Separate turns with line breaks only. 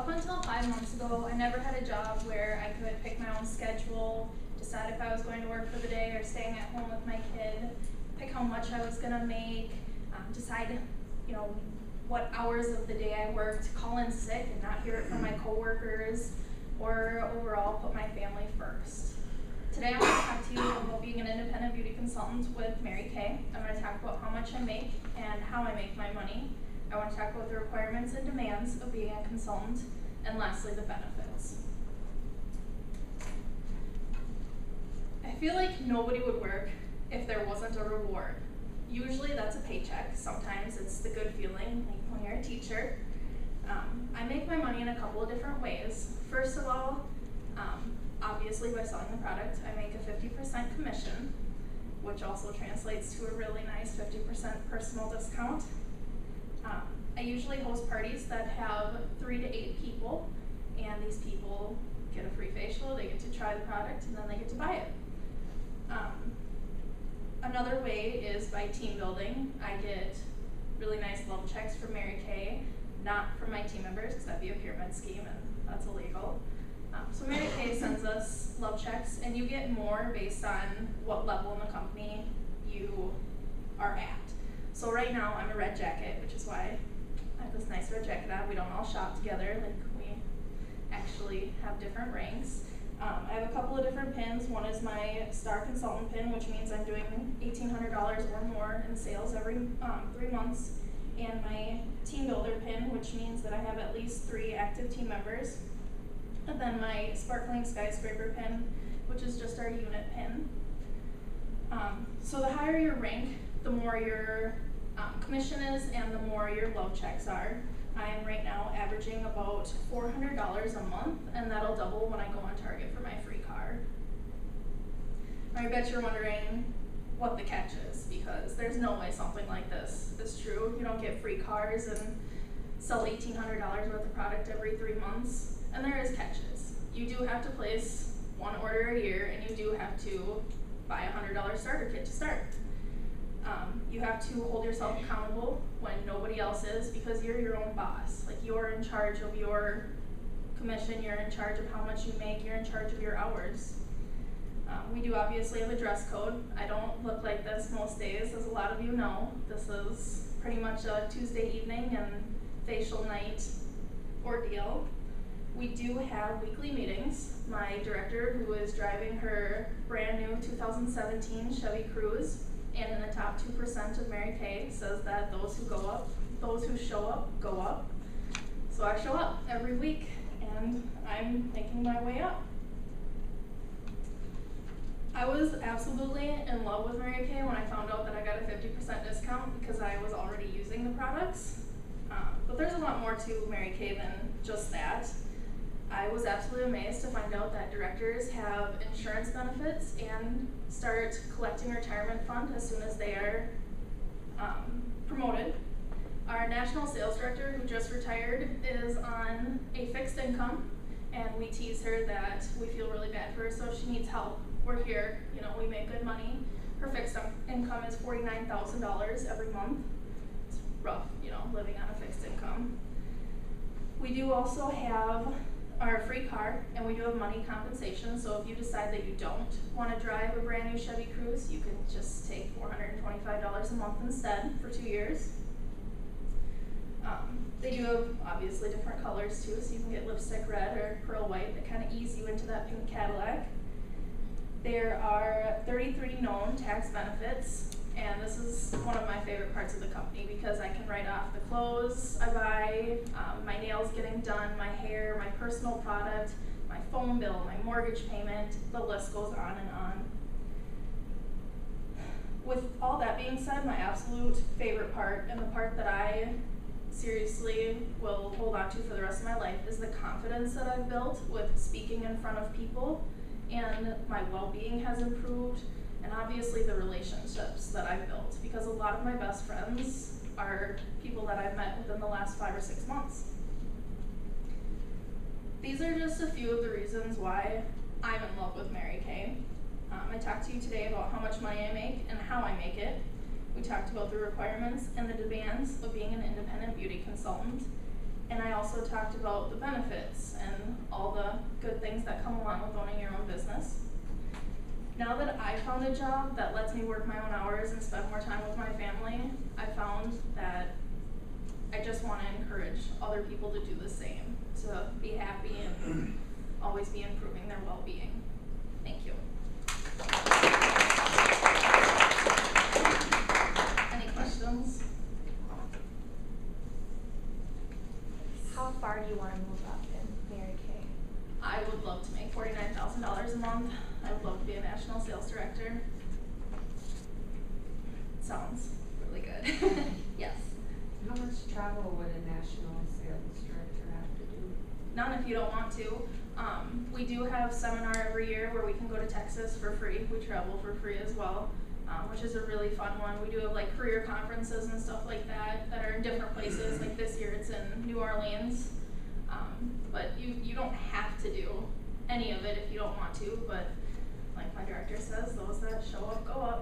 Up until 5 months ago, I never had a job where I could pick my own schedule, decide if I was going to work for the day or staying at home with my kid, pick how much I was gonna make, decide, what hours of the day I worked, call in sick and not hear it from my coworkers, or overall put my family first. Today I'm going to talk to you about being an independent beauty consultant with Mary Kay. I'm going to talk about how much I make and how I make my money. I want to talk about the requirements and demands of being a consultant, and lastly, the benefits. I feel like nobody would work if there wasn't a reward. Usually that's a paycheck. Sometimes it's the good feeling, like when you're a teacher. I make my money in a couple of different ways. First of all, obviously by selling the product, I make a 50% commission, which also translates to a really nice 50% personal discount. I usually host parties that have 3 to 8 people, and these people get a free facial, they get to try the product, and then they get to buy it. Another way is by team building. I get really nice love checks from Mary Kay, not from my team members, because that'd be a pyramid scheme and that's illegal. So Mary Kay sends us love checks, and you get more based on what level in the company you are at. So right now I'm a red jacket, which is why I have this nice red jacket on. We don't all shop together, like we actually have different ranks. I have a couple of different pins. One is my Star Consultant pin, which means I'm doing $1,800 or more in sales every 3 months. And my Team Builder pin, which means that I have at least 3 active team members. And then my Sparkling Skyscraper pin, which is just our unit pin. So the higher your rank, the more your commission is and the more your love checks are. I am right now averaging about $400 a month, and that'll double when I go on Target for my free car. I bet you're wondering what the catch is, because there's no way something like this is true. You don't get free cars and sell $1,800 worth of product every 3 months, and there is catches. You do have to place 1 order a year, and you do have to buy a $100 starter kit to start. You have to hold yourself accountable when nobody else is, because you're your own boss. Like, you're in charge of your commission, you're in charge of how much you make, you're in charge of your hours. We do obviously have a dress code. I don't look like this most days, as a lot of you know. This is pretty much a Tuesday evening and facial night ordeal. We do have weekly meetings. My director, who is driving her brand new 2017 Chevy Cruze, and in the top 2% of Mary Kay, says that those who show up, go up. So I show up every week, and I'm making my way up. I was absolutely in love with Mary Kay when I found out that I got a 50% discount, because I was already using the products. But there's a lot more to Mary Kay than just that. I was absolutely amazed to find out that directors have insurance benefits and start collecting retirement fund as soon as they are promoted. Our national sales director, who just retired, is on a fixed income, and we tease her that we feel really bad for her, so if she needs help, we're here. We make good money. Her fixed income is $49,000 every month. It's rough, living on a fixed income. We do also have our free car, and we do have money compensation, so if you decide that you don't want to drive a brand new Chevy Cruze, you can just take $425 a month instead for 2 years. They do have obviously different colors too, so you can get lipstick red or pearl white that kind of ease you into that pink Cadillac. There are 33 known tax benefits, and this is one of my favorite parts of the company, because I can write off the clothes I buy, my nails getting done, my hair, my personal product, my phone bill, my mortgage payment, the list goes on and on. With all that being said, my absolute favorite part, and the part that I seriously will hold on to for the rest of my life, is the confidence that I've built with speaking in front of people, and my well-being has improved, and obviously the relationships that I've built, because a lot of my best friends are people that I've met within the last 5 or 6 months. These are just a few of the reasons why I'm in love with Mary Kay. I talked to you today about how much money I make and how I make it. We talked about the requirements and the demands of being an independent beauty consultant. And I also talked about the benefits and all the good things that come along with owning your own business. Now that I found a job that lets me work my own hours and spend more time with my family, I found that I just want to encourage other people to do the same, to be happy and always be improving their well-being. Thank you. Any questions?
How far do you want to move up in Mary Kay?
I would love to make $49,000 a month. I would love to be a national sales director. Sounds really good. Yes.
How much travel would a national sales director have to do?
None if you don't want to. We do have seminar every year where we can go to Texas for free. We travel for free as well, which is a really fun one. We do have like career conferences and stuff like that are in different places. Like this year it's in New Orleans. But you don't have to do any of it if you don't want to, but like my director says, those that show up, go up.